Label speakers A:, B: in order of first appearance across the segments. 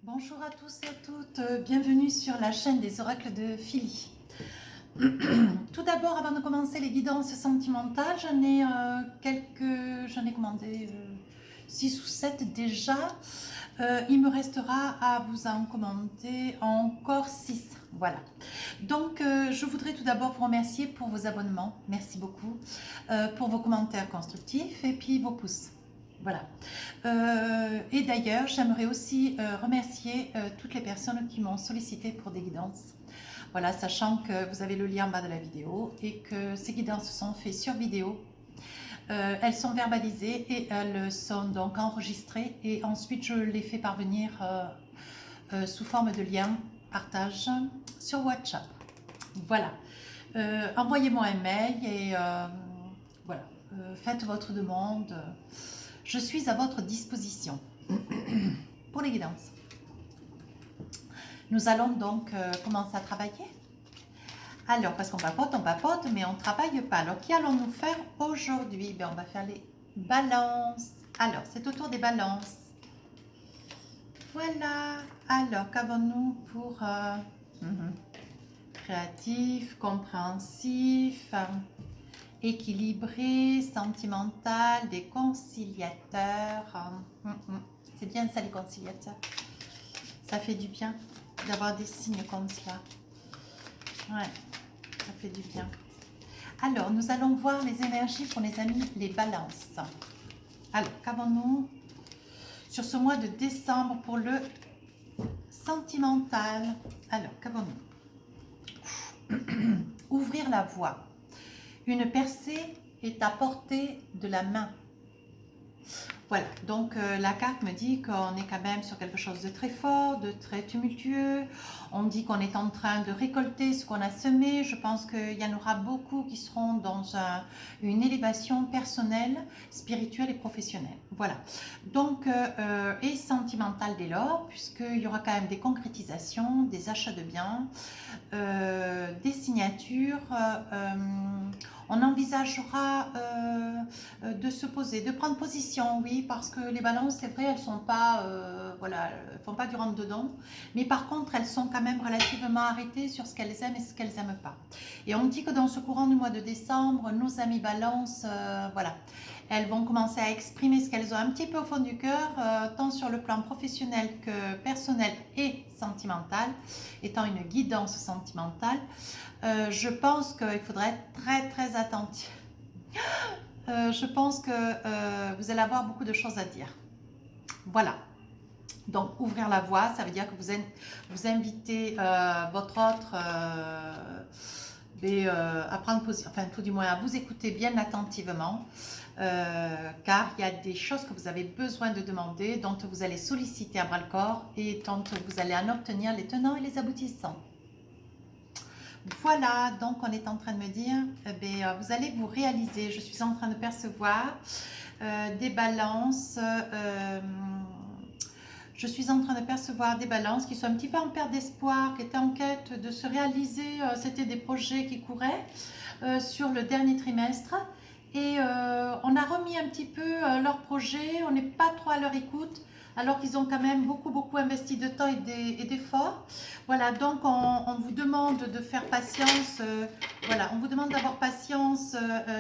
A: Bonjour à tous et à toutes, bienvenue sur la chaîne des oracles de Philly. Tout d'abord, avant de commencer les guidances sentimentales, j'en ai commandé 6 ou 7 déjà. Il me restera à vous en commander encore 6. Voilà. Donc, je voudrais tout d'abord vous remercier pour vos abonnements. Merci beaucoup. Pour vos commentaires constructifs et puis vos pouces. Voilà. Et d'ailleurs, j'aimerais aussi remercier toutes les personnes qui m'ont sollicité pour des guidances. Voilà, sachant que vous avez le lien en bas de la vidéo et que ces guidances sont faites sur vidéo. Elles sont verbalisées et elles sont donc enregistrées et ensuite je les fais parvenir sous forme de lien partage sur WhatsApp. Voilà. Envoyez-moi un mail et voilà. Faites votre demande. Je suis à votre disposition pour les guidances. Nous allons donc commencer à travailler. Alors, parce qu'on papote, mais on ne travaille pas. Alors, qu'allons-nous faire aujourd'hui? On va faire les balances. Alors, c'est au tour des balances. Voilà. Alors, qu'avons-nous pour créatif, compréhensif, équilibré, sentimental, des conciliateurs. C'est bien ça, les conciliateurs. Ça fait du bien d'avoir des signes comme cela. Ouais, ça fait du bien. Alors, nous allons voir les énergies pour les amis, les balances. Alors, qu'avons-nous sur ce mois de décembre pour le sentimental? Alors, qu'avons-nous? Ouvrir la voie. Une percée est à portée de la main. Voilà, donc la carte me dit qu'on est quand même sur quelque chose de très fort, de très tumultueux. On dit qu'on est en train de récolter ce qu'on a semé. Je pense qu'il y en aura beaucoup qui seront dans une élévation personnelle, spirituelle et professionnelle. Voilà, donc et sentimentale dès lors, puisqu'il y aura quand même des concrétisations, des achats de biens, des signatures. On envisagera de se poser, de prendre position, oui, parce que les balances, c'est vrai, elles sont pas, voilà, elles font pas du rentre dedans, mais par contre, elles sont quand même relativement arrêtées sur ce qu'elles aiment et ce qu'elles n'aiment pas. Et on dit que dans ce courant du mois de décembre, nos amies balances, voilà, elles vont commencer à exprimer ce qu'elles ont un petit peu au fond du cœur, tant sur le plan professionnel que personnel et sentimental, étant une guidance sentimentale. Je pense qu'il faudrait être très très attentif. Je pense que vous allez avoir beaucoup de choses à dire. Voilà. Donc, ouvrir la voie, ça veut dire que vous invitez votre autre à prendre position, enfin tout du moins à vous écouter bien attentivement, car il y a des choses que vous avez besoin de demander, dont vous allez solliciter à bras le corps et dont vous allez en obtenir les tenants et les aboutissants. Voilà, donc on est en train de me dire, vous allez vous réaliser. Je suis en train de percevoir des balances. Je suis en train de percevoir des balances qui sont un petit peu en perte d'espoir, qui étaient en quête de se réaliser. C'était des projets qui couraient sur le dernier trimestre. Et on a remis un petit peu leurs projets. On n'est pas trop à leur écoute, alors qu'ils ont quand même beaucoup investi de temps et d'efforts. Voilà, donc on vous demande de faire patience, voilà, on vous demande d'avoir patience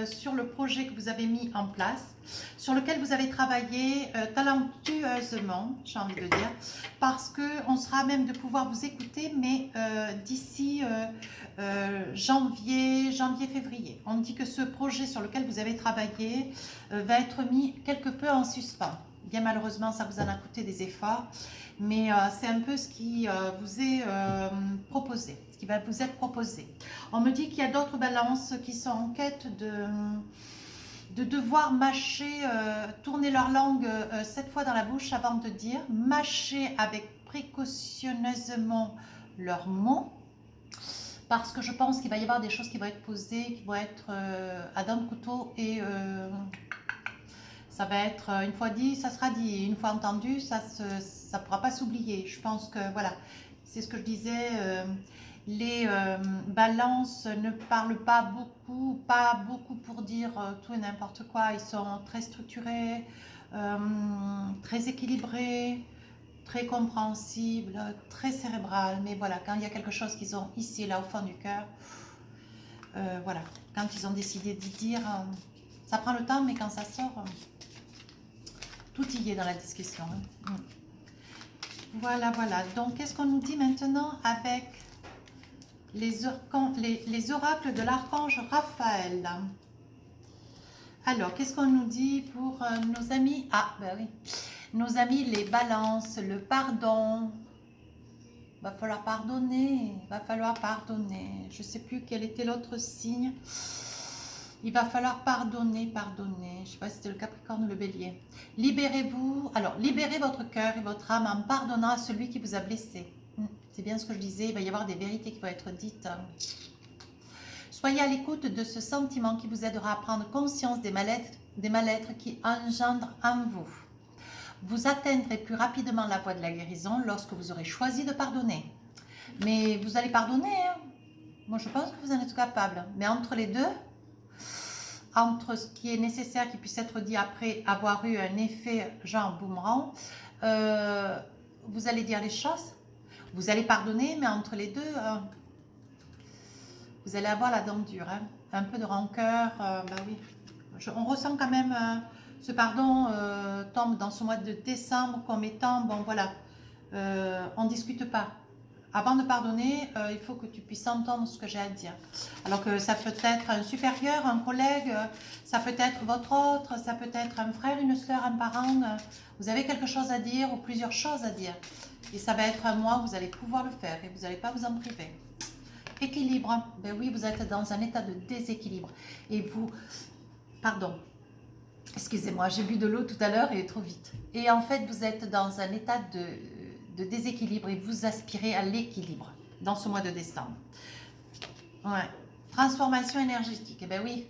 A: sur le projet que vous avez mis en place, sur lequel vous avez travaillé talentueusement, j'ai envie de dire, parce qu'on sera même de pouvoir vous écouter, mais d'ici janvier-février. On dit que ce projet sur lequel vous avez travaillé va être mis quelque peu en suspens. Bien malheureusement, ça vous en a coûté des efforts, mais c'est un peu ce qui vous est proposé, ce qui va vous être proposé. On me dit qu'il y a d'autres balances qui sont en quête de devoir mâcher, tourner leur langue 7 fois dans la bouche avant de dire, mâcher avec précautionneusement leurs mots, parce que je pense qu'il va y avoir des choses qui vont être posées, qui vont être à dents de couteau et ça va être une fois dit, ça sera dit, et une fois entendu, ça ne pourra pas s'oublier. Je pense que voilà, c'est ce que je disais, les balances ne parlent pas beaucoup pour dire tout et n'importe quoi. Ils sont très structurés, très équilibrés, très compréhensible, très cérébral, mais voilà, quand il y a quelque chose qu'ils ont ici et là au fond du cœur, voilà, quand ils ont décidé d'y dire, ça prend le temps, mais quand ça sort, tout y est dans la discussion. Hein. Voilà, voilà. Donc, qu'est-ce qu'on nous dit maintenant avec les oracles de l'archange Raphaël? Alors, qu'est-ce qu'on nous dit pour nos amis? Ah, ben oui. Nos amis, les balances, le pardon. Va falloir pardonner. Va falloir pardonner. Je ne sais plus quel était l'autre signe. Il va falloir pardonner, pardonner. Je ne sais pas si c'était le Capricorne ou le Bélier. Libérez-vous. Alors, libérez votre cœur et votre âme en pardonnant à celui qui vous a blessé. C'est bien ce que je disais. Il va y avoir des vérités qui vont être dites. Soyez à l'écoute de ce sentiment qui vous aidera à prendre conscience des mal-être qui engendrent en vous. Vous atteindrez plus rapidement la voie de la guérison lorsque vous aurez choisi de pardonner. Mais vous allez pardonner. Hein. Moi, je pense que vous en êtes capable. Mais entre les deux, entre ce qui est nécessaire qui puisse être dit après avoir eu un effet genre boomerang, vous allez dire les choses. Vous allez pardonner, mais entre les deux, vous allez avoir la dent dure. Hein. Un peu de rancœur. Bah oui. On ressent quand même... ce pardon tombe dans ce mois de décembre comme étant, bon voilà, on ne discute pas. Avant de pardonner, il faut que tu puisses entendre ce que j'ai à dire. Alors que ça peut être un supérieur, un collègue, ça peut être votre autre, ça peut être un frère, une soeur, un parent. Vous avez quelque chose à dire ou plusieurs choses à dire. Et ça va être à moi, vous allez pouvoir le faire et vous n'allez pas vous en priver. Équilibre, ben oui, vous êtes dans un état de déséquilibre. Et vous, pardon, excusez-moi, j'ai bu de l'eau tout à l'heure et trop vite. Et en fait, vous êtes dans un état de déséquilibre et vous aspirez à l'équilibre dans ce mois de décembre. Ouais. Transformation énergétique. Eh bien oui,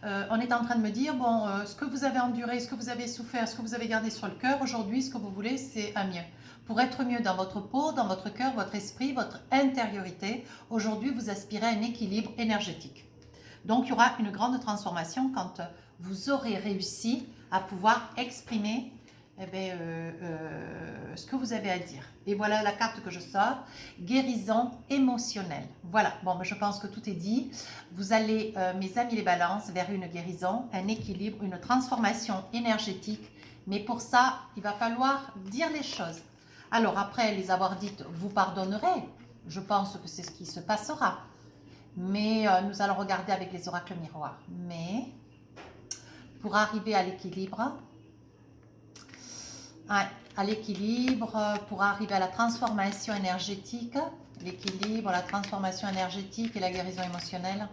A: on est en train de me dire, bon, ce que vous avez enduré, ce que vous avez souffert, ce que vous avez gardé sur le cœur, aujourd'hui, ce que vous voulez, c'est un mieux. Pour être mieux dans votre peau, dans votre cœur, votre esprit, votre intériorité, aujourd'hui, vous aspirez à un équilibre énergétique. Donc, il y aura une grande transformation quand vous aurez réussi à pouvoir exprimer ce que vous avez à dire. Et voilà la carte que je sors, guérison émotionnelle. Voilà, bon, je pense que tout est dit. Vous allez, mes amis les balances, vers une guérison, un équilibre, une transformation énergétique. Mais pour ça, il va falloir dire les choses. Alors, après les avoir dites, vous pardonnerez. Je pense que c'est ce qui se passera. Mais nous allons regarder avec les oracles miroirs. Mais pour arriver à l'équilibre, pour arriver à la transformation énergétique, l'équilibre, la transformation énergétique et la guérison émotionnelle,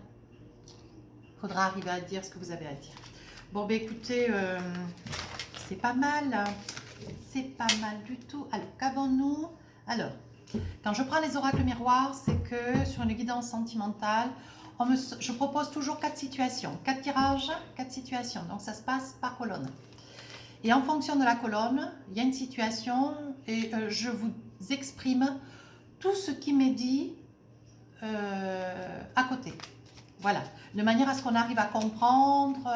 A: il faudra arriver à dire ce que vous avez à dire. Bon, ben écoutez, c'est pas mal. C'est pas mal du tout. Alors, qu'avons-nous? Alors, quand je prends les oracles miroirs, c'est que sur une guidance sentimentale, je propose toujours 4 situations, 4 tirages, 4 situations. Donc ça se passe par colonne. Et en fonction de la colonne, il y a une situation et je vous exprime tout ce qui m'est dit à côté. Voilà, de manière à ce qu'on arrive à comprendre,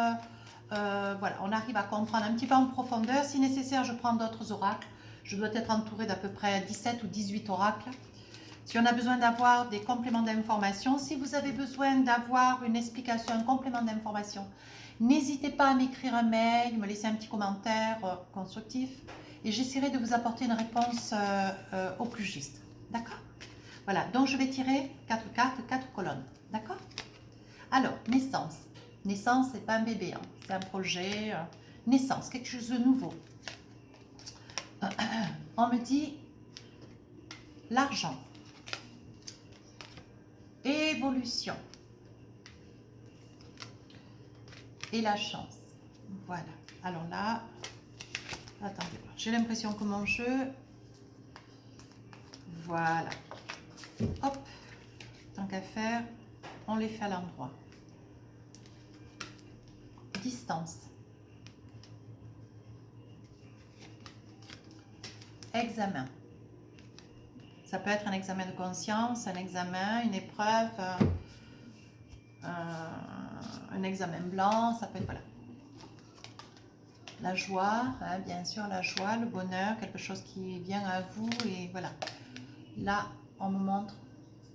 A: voilà, on arrive à comprendre un petit peu en profondeur. Si nécessaire, je prends d'autres oracles. Je dois être entourée d'à peu près 17 ou 18 oracles. Si on a besoin d'avoir des compléments d'information, si vous avez besoin d'avoir une explication, un complément d'information, n'hésitez pas à m'écrire un mail, me laisser un petit commentaire constructif et j'essaierai de vous apporter une réponse au plus juste. D'accord? Voilà, donc je vais tirer 4 cartes, 4 colonnes. D'accord? Alors, naissance. Naissance, c'est pas un bébé, hein. C'est un projet. Naissance, quelque chose de nouveau. On me dit l'argent. Évolution. Et la chance. Voilà. Alors là, attendez, j'ai l'impression que mon jeu, voilà. Hop, tant qu'à faire, on les fait à l'endroit. Distance. Examen. Ça peut être un examen de conscience, un examen, une épreuve, un examen blanc, ça peut être, voilà. La joie, hein, bien sûr, la joie, le bonheur, quelque chose qui vient à vous. Et voilà. Là, on me montre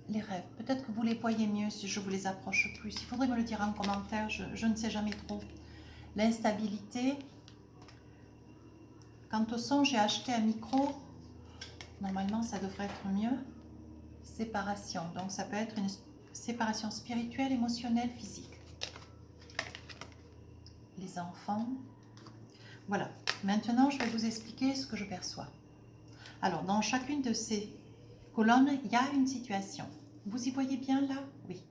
A: les rêves. Peut-être que vous les voyez mieux si je vous les approche plus. Il faudrait me le dire en commentaire, je ne sais jamais trop. L'instabilité. Quant au son, j'ai acheté un micro. Normalement, ça devrait être mieux. Séparation. Donc, ça peut être une séparation spirituelle, émotionnelle, physique. Les enfants. Voilà. Maintenant, je vais vous expliquer ce que je perçois. Alors, dans chacune de ces colonnes, il y a une situation. Vous y voyez bien là? Oui.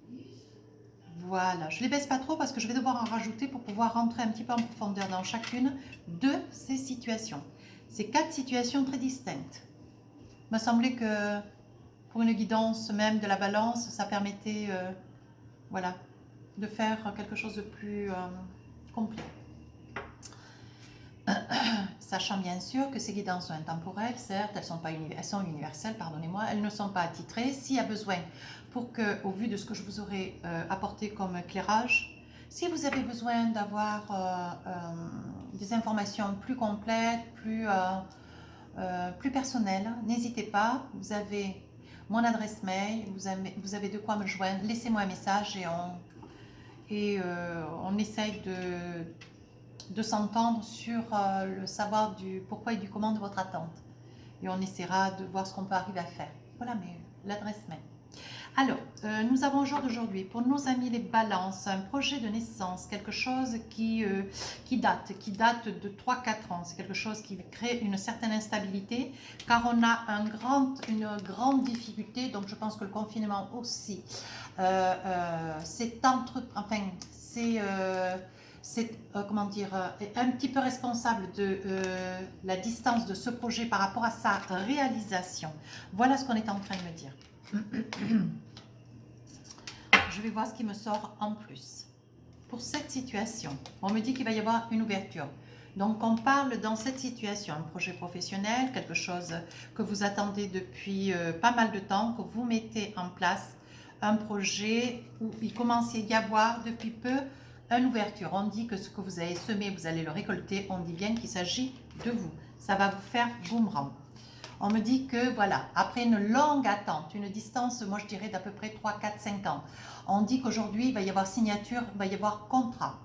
A: Voilà. Je ne les baisse pas trop parce que je vais devoir en rajouter pour pouvoir rentrer un petit peu en profondeur dans chacune de ces situations. C'est 4 situations très distinctes. Il m'a semblé que pour une guidance même de la balance, ça permettait voilà, de faire quelque chose de plus complet. Sachant bien sûr que ces guidances sont intemporelles, certes, elles sont universelles, pardonnez-moi, elles ne sont pas attitrées. S'il y a besoin, pour que, au vu de ce que je vous aurai apporté comme éclairage, si vous avez besoin d'avoir des informations plus complètes, plus personnelles, n'hésitez pas, vous avez mon adresse mail, vous avez de quoi me joindre, laissez-moi un message et on essaye de s'entendre sur le savoir du pourquoi et du comment de votre attente. Et on essaiera de voir ce qu'on peut arriver à faire. Voilà, mais l'adresse mail. Alors, nous avons au jour d'aujourd'hui, pour nos amis les balances, un projet de naissance, quelque chose qui date de 3-4 ans. C'est quelque chose qui crée une certaine instabilité, car on a une grande difficulté, donc je pense que le confinement aussi, c'est comment dire, un petit peu responsable de la distance de ce projet par rapport à sa réalisation. Voilà ce qu'on est en train de me dire. Je vais voir ce qui me sort en plus. Pour cette situation, on me dit qu'il va y avoir une ouverture. Donc on parle dans cette situation, un projet professionnel, quelque chose que vous attendez depuis pas mal de temps, que vous mettez en place, un projet où il commence à y avoir depuis peu une ouverture. On dit que ce que vous avez semé, vous allez le récolter. On dit bien qu'il s'agit de vous. Ça va vous faire boomerang. On me dit que voilà, après une longue attente, une distance, moi je dirais d'à peu près 3, 4, 5 ans, on dit qu'aujourd'hui il va y avoir signature, il va y avoir contrat.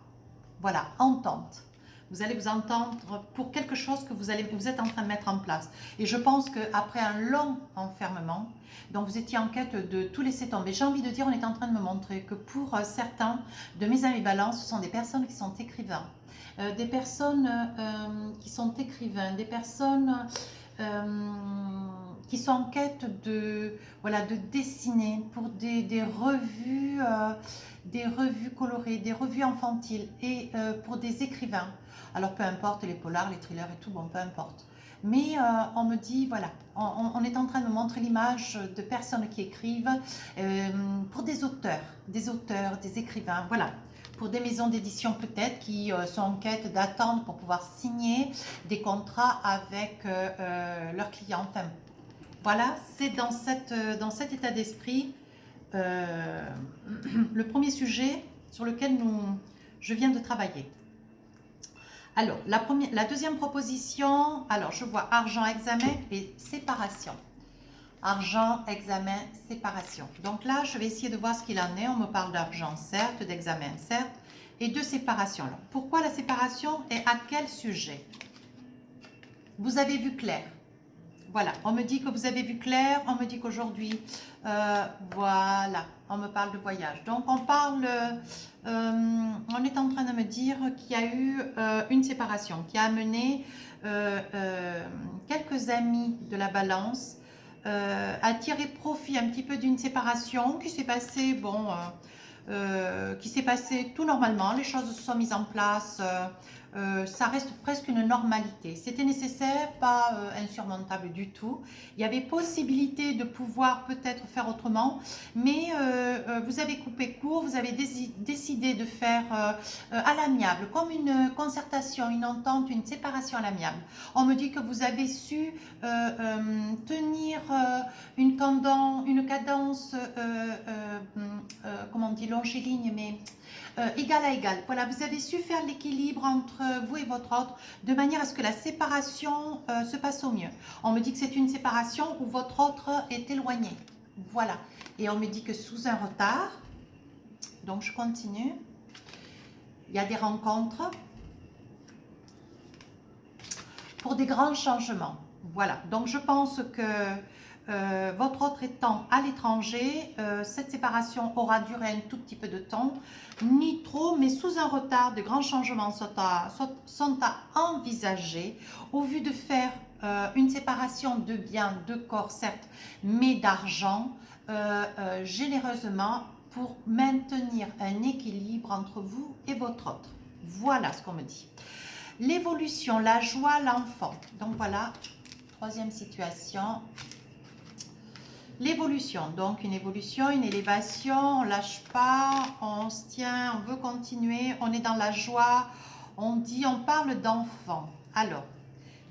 A: Voilà, entente. Vous allez vous entendre pour quelque chose que vous êtes en train de mettre en place. Et je pense qu'après un long enfermement, donc vous étiez en quête de tout laisser tomber. J'ai envie de dire, on est en train de me montrer que pour certains de mes amis balance, ce sont des personnes qui sont écrivains. Des personnes qui sont écrivains, des personnes qui sont en quête de dessiner pour des revues colorées, des revues infantiles et pour des écrivains. Alors peu importe les polars, les thrillers et tout, bon peu importe. Mais on me dit, voilà, on est en train de me montrer l'image de personnes qui écrivent pour des auteurs, des écrivains, voilà. Pour des maisons d'édition peut-être qui sont en quête d'attendre pour pouvoir signer des contrats avec leurs clients. Enfin, voilà, c'est dans cet état d'esprit le premier sujet sur lequel je viens de travailler. Alors, la deuxième proposition, alors je vois argent, examen et séparation. Argent, examen, séparation. Donc là, je vais essayer de voir ce qu'il en est. On me parle d'argent, certes, d'examen, certes, et de séparation. Alors, pourquoi la séparation et à quel sujet? Vous avez vu clair. Voilà, on me dit que vous avez vu clair, on me dit qu'aujourd'hui, voilà, on me parle de voyage. Donc, on est en train de me dire qu'il y a eu une séparation qui a amené quelques amis de la balance à tirer profit un petit peu d'une séparation qui s'est passée, qui s'est passée tout normalement. Les choses se sont mises en place. Ça reste presque une normalité. C'était nécessaire, pas insurmontable du tout. Il y avait possibilité de pouvoir peut-être faire autrement, mais vous avez coupé court, vous avez décidé de faire à l'amiable, comme une concertation, une entente, une séparation à l'amiable. On me dit que vous avez su tenir une cadence, comment on dit, longiligne, mais égal à égal. Voilà, vous avez su faire l'équilibre entre entre vous et votre autre, de manière à ce que la séparation se passe au mieux. On me dit que c'est une séparation où votre autre est éloigné. Voilà. Et on me dit que sous un retard, donc je continue, il y a des rencontres pour des grands changements. Voilà. Donc je pense que votre autre étant à l'étranger, cette séparation aura duré un tout petit peu de temps, ni trop, mais sous un retard, de grands changements sont à envisager au vu de faire une séparation de biens, de corps certes, mais d'argent, généreusement pour maintenir un équilibre entre vous et votre autre. Voilà ce qu'on me dit. L'évolution, la joie, l'enfant. Donc voilà, troisième situation. L'évolution, donc une évolution, une élévation, on ne lâche pas, on se tient, on veut continuer, on est dans la joie, on parle d'enfant. Alors,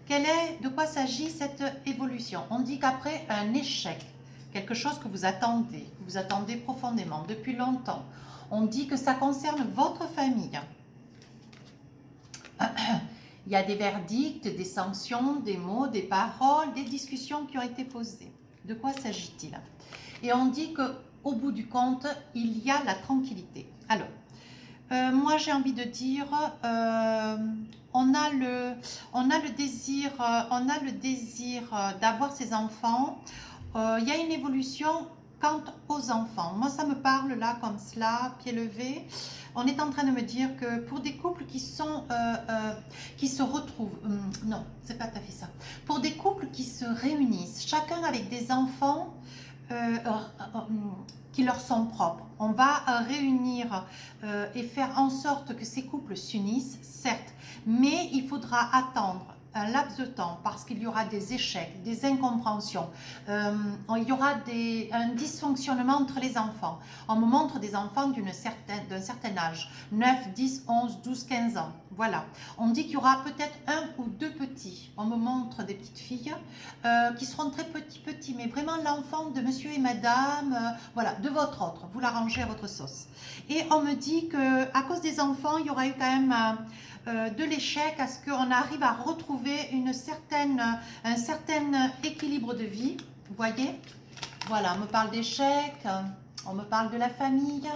A: de quoi s'agit cette évolution? On dit qu'après un échec, quelque chose que vous attendez profondément depuis longtemps, on dit que ça concerne votre famille. Il y a des verdicts, des sanctions, des mots, des paroles, des discussions qui ont été posées. De quoi s'agit-il? Et on dit qu'au bout du compte, il y a la tranquillité. Alors, moi j'ai envie de dire, on a le désir d'avoir ses enfants. Il y a une évolution quant aux enfants. Moi ça me parle là comme cela, pied levé. On est en train de me dire que pour des couples qui se retrouvent, non, c'est pas tout à fait ça. Pour des couples qui se réunissent, chacun avec des enfants qui leur sont propres, on va réunir et faire en sorte que ces couples s'unissent, certes, mais il faudra attendre un laps de temps parce qu'il y aura des échecs, des incompréhensions, il y aura un dysfonctionnement entre les enfants. On me montre des enfants d'un certain âge, 9, 10, 11, 12, 15 ans. Voilà. On dit qu'il y aura peut-être un ou deux petits. On me montre des petites filles qui seront très petits, mais vraiment l'enfant de monsieur et madame, voilà, de votre autre. Vous l'arrangez à votre sauce. Et on me dit qu'à cause des enfants, il y aura eu quand même de l'échec à ce qu'on arrive à retrouver un certain équilibre de vie. Vous voyez? Voilà, on me parle d'échec, on me parle de la famille.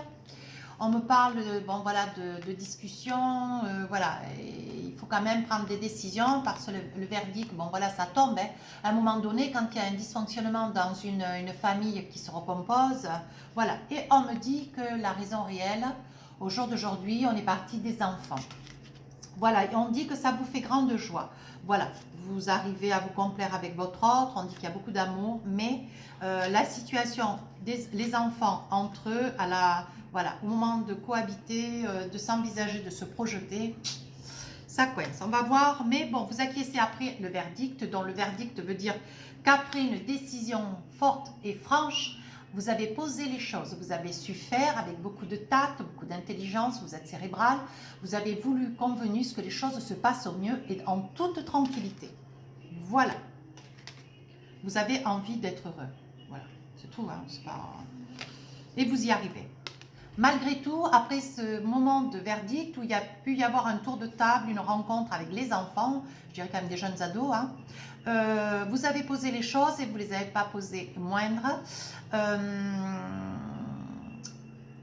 A: On me parle de discussion, voilà, et il faut quand même prendre des décisions parce que le verdict, bon voilà, ça tombe. Hein. À un moment donné, quand il y a un dysfonctionnement dans une famille qui se recompose, voilà. Et on me dit que la raison réelle, au jour d'aujourd'hui, on est parti des enfants. Voilà, et on dit que ça vous fait grande joie. Voilà, vous arrivez à vous complaire avec votre autre, on dit qu'il y a beaucoup d'amour, mais la situation les enfants entre eux, voilà, au moment de cohabiter, de s'envisager, de se projeter, ça coince. On va voir, mais bon, vous acquiescez après le verdict, dont le verdict veut dire qu'après une décision forte et franche, vous avez posé les choses, vous avez su faire avec beaucoup de tact, beaucoup d'intelligence, vous êtes cérébral, vous avez voulu, convenu ce que les choses se passent au mieux et en toute tranquillité. Voilà. Vous avez envie d'être heureux. Voilà, c'est tout. Hein, c'est pas... Et vous y arrivez. Malgré tout, après ce moment de verdict où il y a pu y avoir un tour de table, une rencontre avec les enfants, je dirais quand même des jeunes ados, hein, vous avez posé les choses et vous ne les avez pas posées moindres.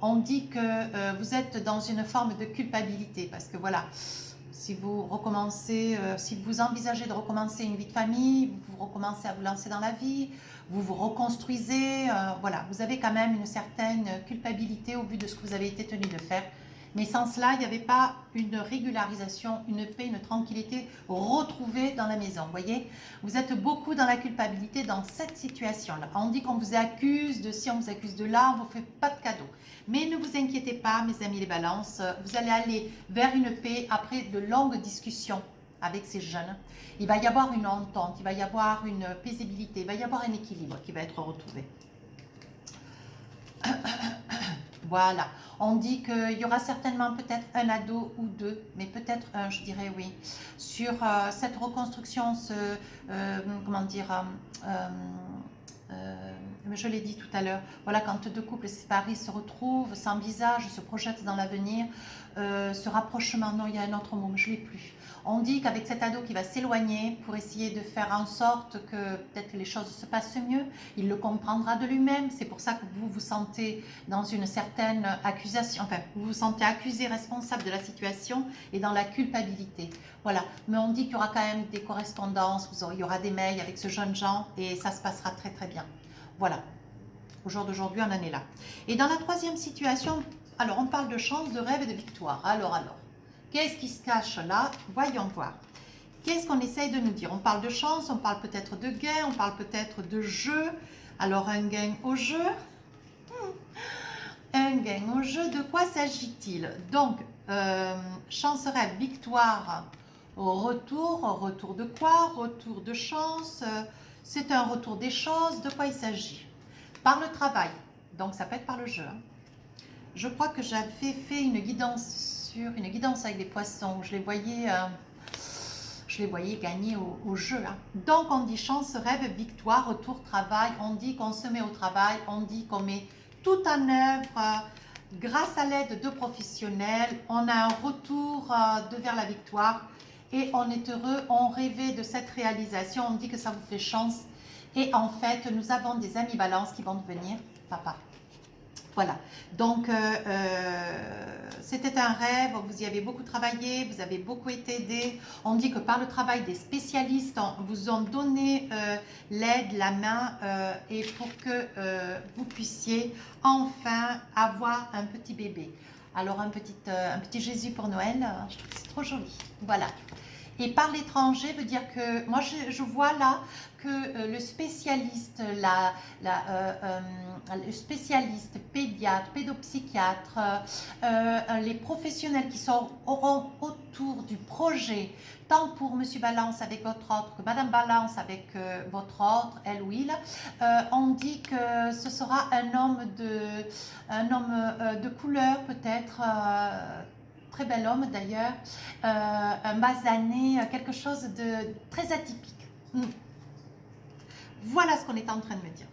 A: On dit que vous êtes dans une forme de culpabilité parce que voilà, si vous recommencez, si vous envisagez de recommencer une vie de famille, vous recommencez à vous lancer dans la vie, vous vous reconstruisez, voilà, vous avez quand même une certaine culpabilité au vu de ce que vous avez été tenu de faire. Mais sans cela, il n'y avait pas une régularisation, une paix, une tranquillité retrouvée dans la maison. Vous voyez, vous êtes beaucoup dans la culpabilité dans cette situation-là. On dit qu'on vous accuse de ci, on vous accuse de là, on ne vous fait pas de cadeau. Mais ne vous inquiétez pas, mes amis les balances, vous allez aller vers une paix après de longues discussions avec ces jeunes. Il va y avoir une entente, il va y avoir une paisibilité, il va y avoir un équilibre qui va être retrouvé. Voilà, on dit qu'il y aura certainement peut-être un ado ou deux, mais peut-être un, je dirais oui, sur cette reconstruction, comment dire, Mais je l'ai dit tout à l'heure, voilà, quand deux couples séparés se retrouvent, s'envisagent, se projettent dans l'avenir, ce rapprochement, non, il y a un autre mot, mais je ne l'ai plus. On dit qu'avec cet ado qui va s'éloigner pour essayer de faire en sorte que peut-être que les choses se passent mieux, il le comprendra de lui-même. C'est pour ça que vous vous sentez dans une certaine accusation, enfin, vous vous sentez accusé, responsable de la situation et dans la culpabilité. Voilà, mais on dit qu'il y aura quand même des correspondances, il y aura des mails avec ce jeune Jean et ça se passera très très bien. Voilà, au jour d'aujourd'hui, on en est là. Et dans la troisième situation, alors on parle de chance, de rêve et de victoire. Alors, qu'est-ce qui se cache là? Voyons voir. Qu'est-ce qu'on essaye de nous dire? On parle de chance, on parle peut-être de gain, on parle peut-être de jeu. Alors un gain au jeu. Un gain au jeu, de quoi s'agit-il? Donc, chance, rêve, victoire, retour de quoi? Retour de chance, c'est un retour des choses, de quoi il s'agit? Par le travail, donc ça peut être par le jeu. Je crois que j'avais fait une guidance avec les poissons, où je les voyais gagner au jeu. Donc on dit chance, rêve, victoire, retour, travail, on dit qu'on se met au travail, on dit qu'on met tout en œuvre grâce à l'aide de professionnels, on a un retour vers la victoire et on est heureux, on rêvait de cette réalisation, on dit que ça vous fait chance et en fait nous avons des amis balance qui vont devenir papa. Voilà, donc c'était un rêve, vous y avez beaucoup travaillé, vous avez beaucoup été aidé. On dit que par le travail des spécialistes, vous ont donné l'aide, la main, et pour que vous puissiez enfin avoir un petit bébé. Alors un petit Jésus pour Noël, je trouve que c'est trop joli. Voilà. Et par l'étranger veut dire que, moi je vois là que le spécialiste, le spécialiste, pédiatre, pédopsychiatre, les professionnels qui auront autour du projet, tant pour Monsieur Balance avec votre autre, que Madame Balance avec votre autre, elle ou il, on dit que ce sera un homme de couleur peut-être, très bel homme d'ailleurs, un basané, quelque chose de très atypique. Voilà ce qu'on est en train de me dire.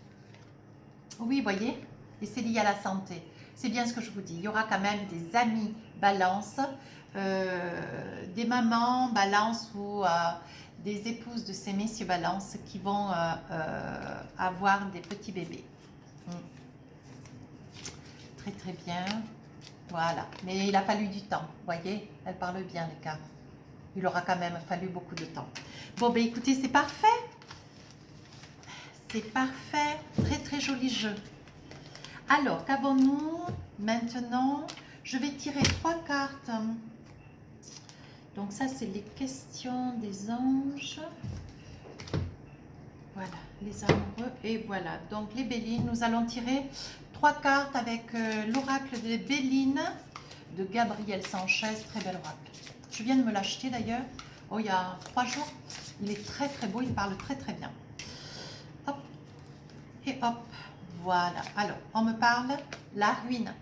A: Oui, voyez, et c'est lié à la santé. C'est bien ce que je vous dis. Il y aura quand même des amis balance, des mamans balance ou des épouses de ces messieurs balance qui vont avoir des petits bébés. Très très bien. Voilà, mais il a fallu du temps, vous voyez, elle parle bien les cartes. Il aura quand même fallu beaucoup de temps. Bon, ben écoutez, c'est parfait. C'est parfait, très très joli jeu. Alors, qu'avons-nous maintenant? Je vais tirer 3 cartes. Donc ça, c'est les questions des anges. Voilà, les amoureux. Et voilà, donc les Bélines. Nous allons tirer 3 cartes avec l'oracle des Bélines de Gabriel Sanchez. Très bel oracle. Je viens de me l'acheter d'ailleurs. Oh, il y a 3 jours. Il est très très beau, il parle très très bien. Hop. Et hop. Voilà. Alors, on me parle la ruine.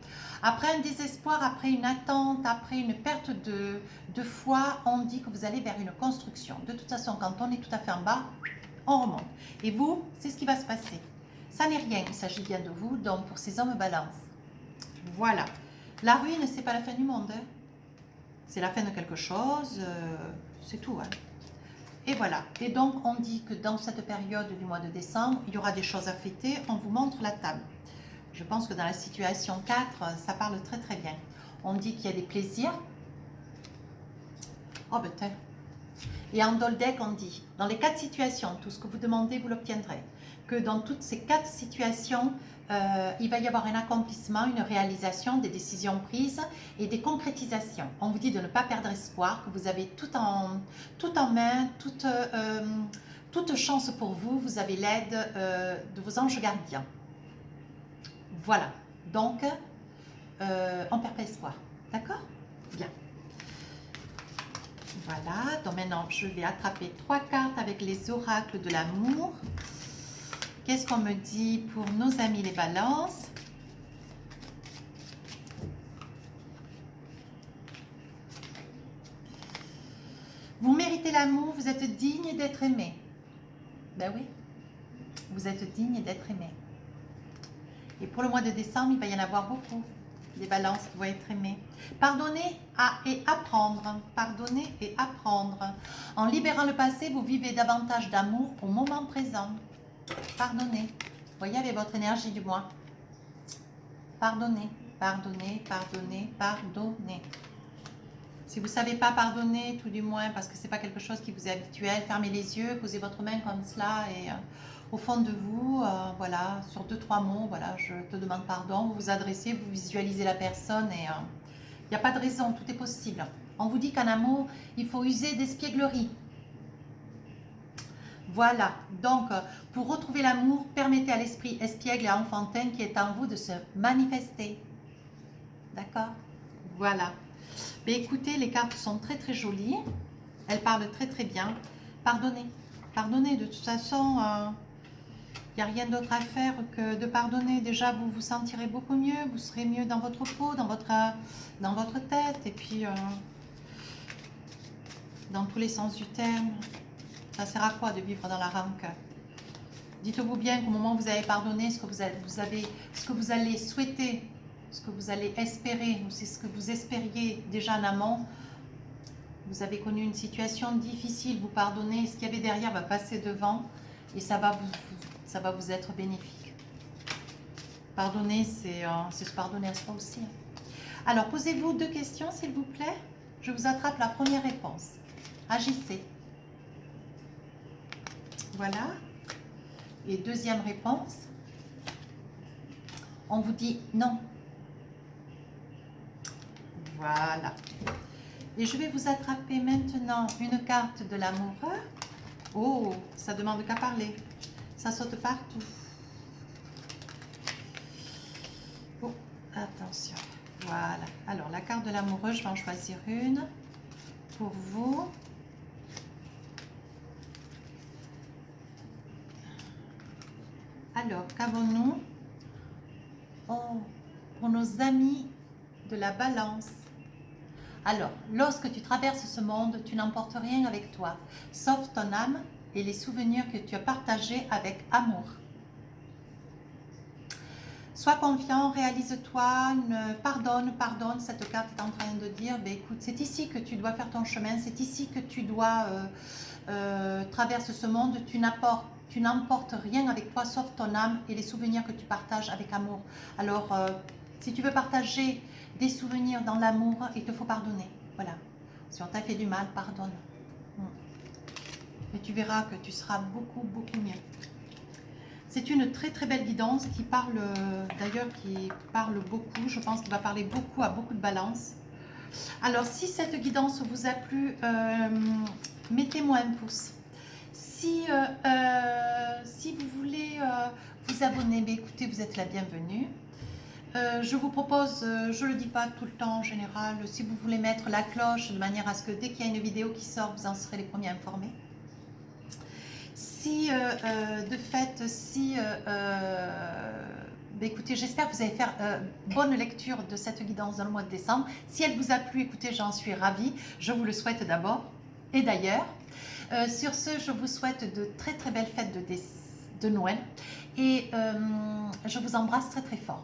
A: Après un désespoir, après une attente, après une perte de foi, on dit que vous allez vers une construction. De toute façon, quand on est tout à fait en bas, on remonte. Et vous, c'est ce qui va se passer. Ça n'est rien, il s'agit bien de vous, donc pour ces hommes balance. Voilà. La ruine, c'est pas la fin du monde. Hein. C'est la fin de quelque chose, c'est tout. Hein. Et voilà. Et donc, on dit que dans cette période du mois de décembre, il y aura des choses à fêter. On vous montre la table. Je pense que dans la situation 4, ça parle très très bien. On dit qu'il y a des plaisirs. Oh, ben, et en Doldec, on dit, dans les 4 situations, tout ce que vous demandez, vous l'obtiendrez. Que dans toutes ces 4 situations, il va y avoir un accomplissement, une réalisation, des décisions prises et des concrétisations. On vous dit de ne pas perdre espoir, que vous avez tout en main, toute chance pour vous. Vous avez l'aide de vos anges gardiens. Voilà. Donc, on ne perd pas espoir. D'accord? Bien. Voilà, donc maintenant je vais attraper 3 cartes avec les oracles de l'amour. Qu'est-ce qu'on me dit pour nos amis les balances? Vous méritez l'amour, vous êtes digne d'être aimé. Ben oui, Vous êtes digne d'être aimé. Et pour le mois de décembre, il va y en avoir beaucoup. Des balances qui vont être aimées. Pardonner et apprendre. Pardonner et apprendre. En libérant le passé, vous vivez davantage d'amour au moment présent. Pardonnez. Voyez avec votre énergie du mois. Pardonnez, pardonnez, pardonnez, pardonnez. Si vous ne savez pas pardonner, tout du moins, parce que ce n'est pas quelque chose qui vous est habituel, fermez les yeux, posez votre main comme cela et au fond de vous, voilà, sur 2-3 mots, voilà, je te demande pardon, vous vous adressez, vous visualisez la personne et il n'y a pas de raison, tout est possible. On vous dit qu'en amour, il faut user d'espièglerie. Voilà, donc pour retrouver l'amour, permettez à l'esprit espiègle et enfantin qui est en vous de se manifester. D'accord? Voilà. Mais écoutez, les cartes sont très très jolies. Elles parlent très très bien. Pardonnez. Pardonnez, de toute façon, il n'y a rien d'autre à faire que de pardonner. Déjà, vous vous sentirez beaucoup mieux, vous serez mieux dans votre peau, dans votre tête, et puis dans tous les sens du terme. Ça sert à quoi de vivre dans la rancœur? Dites-vous bien qu'au moment où vous avez pardonné, ce que vous allez souhaiter, ce que vous allez espérer, ou c'est ce que vous espériez déjà en amont, vous avez connu une situation difficile, vous pardonnez, ce qu'il y avait derrière va passer devant et ça va vous être bénéfique. Pardonner, c'est se pardonner à soi aussi. Alors, posez-vous 2 questions, s'il vous plaît. Je vous attrape la première réponse. Agissez. Voilà. Et deuxième réponse, on vous dit non. Voilà. Et je vais vous attraper maintenant une carte de l'amoureux. Oh, ça demande qu'à parler. Ça saute partout. Oh, attention. Voilà. Alors, la carte de l'amoureux, je vais en choisir une pour vous. Alors, qu'avons-nous? Oh, pour nos amis de la balance. Alors, lorsque tu traverses ce monde, tu n'emportes rien avec toi, sauf ton âme et les souvenirs que tu as partagés avec amour. Sois confiant, réalise-toi, pardonne. Cette carte est en train de dire, ben, écoute, c'est ici que tu dois faire ton chemin, c'est ici que tu dois traverser ce monde, tu n'emportes rien avec toi sauf ton âme et les souvenirs que tu partages avec amour. Alors, si tu veux partager des souvenirs dans l'amour, il te faut pardonner. Voilà. Si on t'a fait du mal, pardonne. Et tu verras que tu seras beaucoup mieux. C'est une très très belle guidance qui parle, d'ailleurs, qui parle beaucoup. Je pense qu'il va parler beaucoup à beaucoup de balances. Alors, si cette guidance vous a plu, mettez-moi un pouce. Si vous voulez vous abonner, mais écoutez, vous êtes la bienvenue. Je vous propose, je ne le dis pas tout le temps en général, si vous voulez mettre la cloche de manière à ce que dès qu'il y a une vidéo qui sort, vous en serez les premiers informés. Si, de fait, écoutez, j'espère que vous allez faire bonne lecture de cette guidance dans le mois de décembre. Si elle vous a plu, écoutez, j'en suis ravie. Je vous le souhaite d'abord et d'ailleurs. Sur ce, je vous souhaite de très très belles fêtes de Noël et je vous embrasse très très fort.